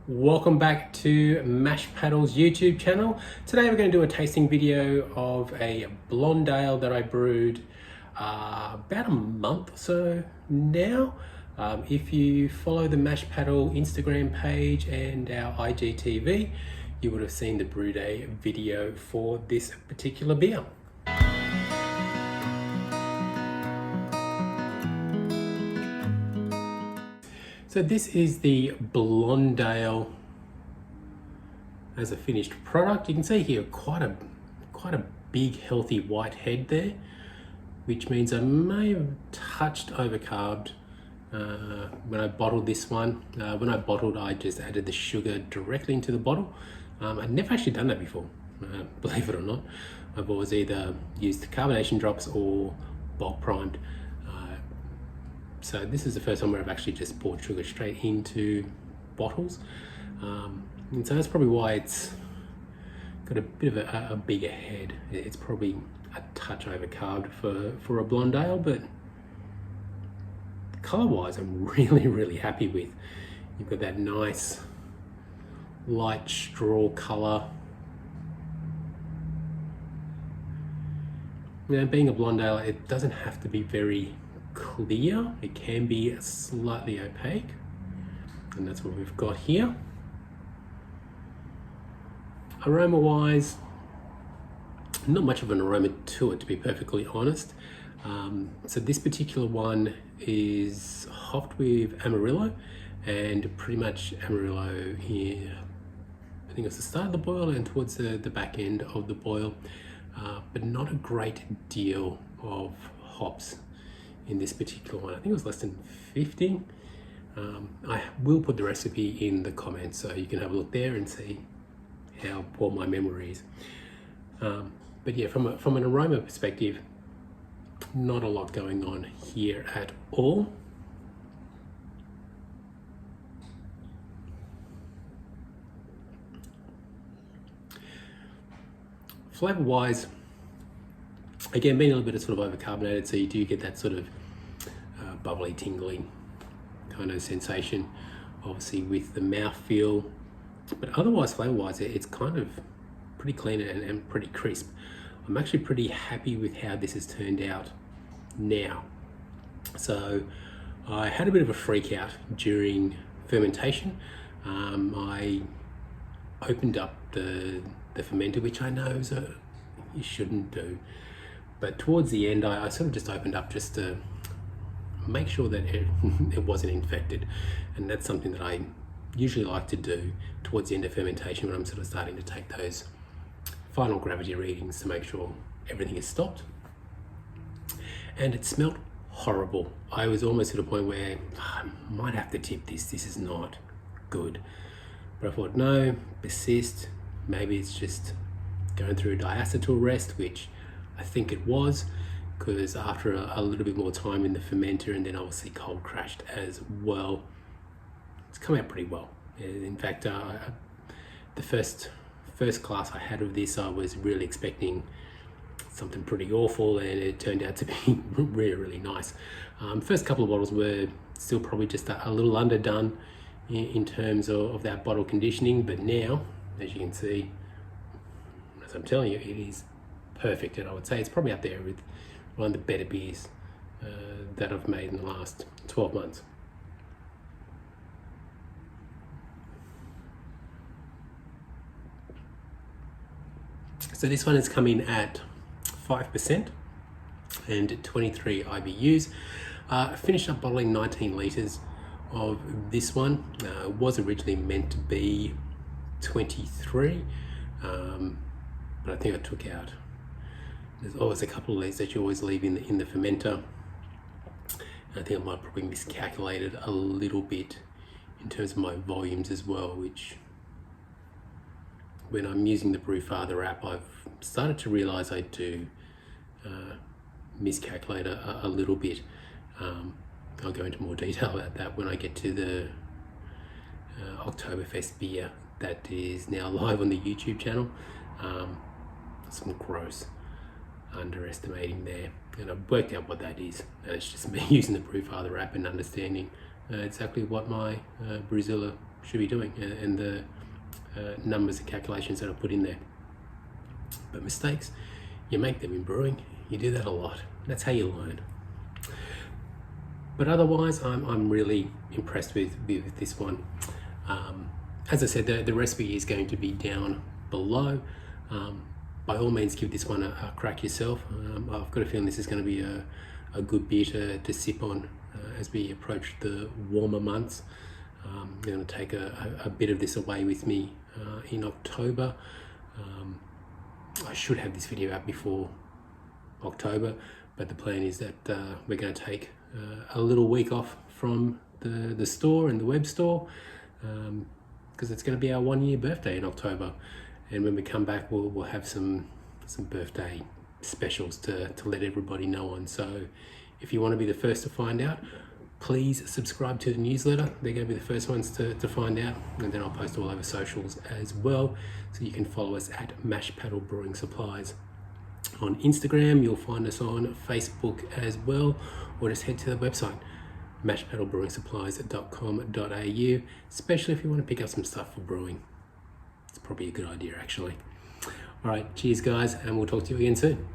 Welcome back to Mash Paddle's YouTube channel. Today we're going to do a tasting video of a blonde ale that I brewed about a month or so now. If you follow the Mash Paddle Instagram page and our IGTV, you would have seen the brew day video for this particular beer. So this is the blonde ale as a finished product. You can see here quite a big healthy white head there, which means I may have touched overcarbed when I bottled this one. When I bottled, I just added the sugar directly into the bottle. I'd never actually done that before, believe it or not. I've always either used carbonation drops or bulk primed. So this is the first time where I've actually just poured sugar straight into bottles. And so that's probably why it's got a bit of a bigger head. It's probably a touch overcarbed for a blonde ale, but color-wise I'm really happy with. You've got that nice light straw color. Now, being a blonde ale, it doesn't have to be very clear. It can be slightly opaque, and that's what we've got here. Aroma wise, not much of an aroma to it, to be perfectly honest. So this particular one is hopped with Amarillo, and pretty much Amarillo here, I think it's the start of the boil and towards the back end of the boil, but not a great deal of hops in this particular one. I think it was less than 50. I will put the recipe in the comments so you can have a look there and see how poor my memory is. But yeah, from an aroma perspective, not a lot going on here at all. Flavor wise, again, being a little bit sort of overcarbonated, so you do get that sort of bubbly, tingly kind of sensation, obviously with the mouthfeel. But otherwise, flavor-wise, it's kind of pretty clean and pretty crisp. I'm actually pretty happy with how this has turned out now. So I had a bit of a freak out during fermentation. I opened up the fermenter, which I know you shouldn't do. But towards the end, I sort of just opened up just to make sure that it wasn't infected. And that's something that I usually like to do towards the end of fermentation when I'm sort of starting to take those final gravity readings to make sure everything is stopped. And it smelled horrible. I was almost at a point where I might have to tip this. This is not good. But I thought, no, persist. Maybe it's just going through a diacetyl rest, which I think it was, because after a little bit more time in the fermenter and then obviously cold crashed as well, it's come out pretty well. In fact, the first glass I had of this, I was really expecting something pretty awful, and it turned out to be really nice. First couple of bottles were still probably just a little underdone in terms of that bottle conditioning, but now, as you can see, as I'm telling you, it is perfect, and I would say it's probably up there with one of the better beers that I've made in the last 12 months. So this one has come in at 5% and 23 IBUs. Finished up bottling 19 litres of this one. It was originally meant to be 23, but I think I took out, there's always a couple of litres that you always leave in the fermenter. And I think I might probably miscalculated a little bit in terms of my volumes as well, which when I'm using the Brewfather app, I've started to realize I do miscalculate a little bit. I'll go into more detail about that when I get to the Oktoberfest beer that is now live on the YouTube channel. Some gross underestimating there, and I've worked out what that is, and it's just me using the Brewfather app and understanding exactly what my Brewzilla should be doing, and the numbers and calculations that I put in there. But mistakes, you make them in brewing. You do that a lot. That's how you learn. But otherwise, I'm really impressed with this one. As I said, the recipe is going to be down below. By all means, give this one a crack yourself. I've got a feeling this is going to be a good beer to sip on as we approach the warmer months. I'm going to take a bit of this away with me in October. I should have this video out before October, but the plan is that we're going to take a little week off from the store and the web store, because it's going to be our 1 year birthday in October, and when we come back we'll have some birthday specials to let everybody know on. So if you want to be the first to find out, please subscribe to the newsletter. They're going to be the first ones to find out, and then I'll post all over socials as well, so you can follow us at Mash Paddle Brewing Supplies. On Instagram, you'll find us on Facebook as well, or just head to the website mashpaddlebrewing-supplies.com.au, especially if you want to pick up some stuff for brewing. It's probably a good idea, actually. All right, cheers guys, and we'll talk to you again soon.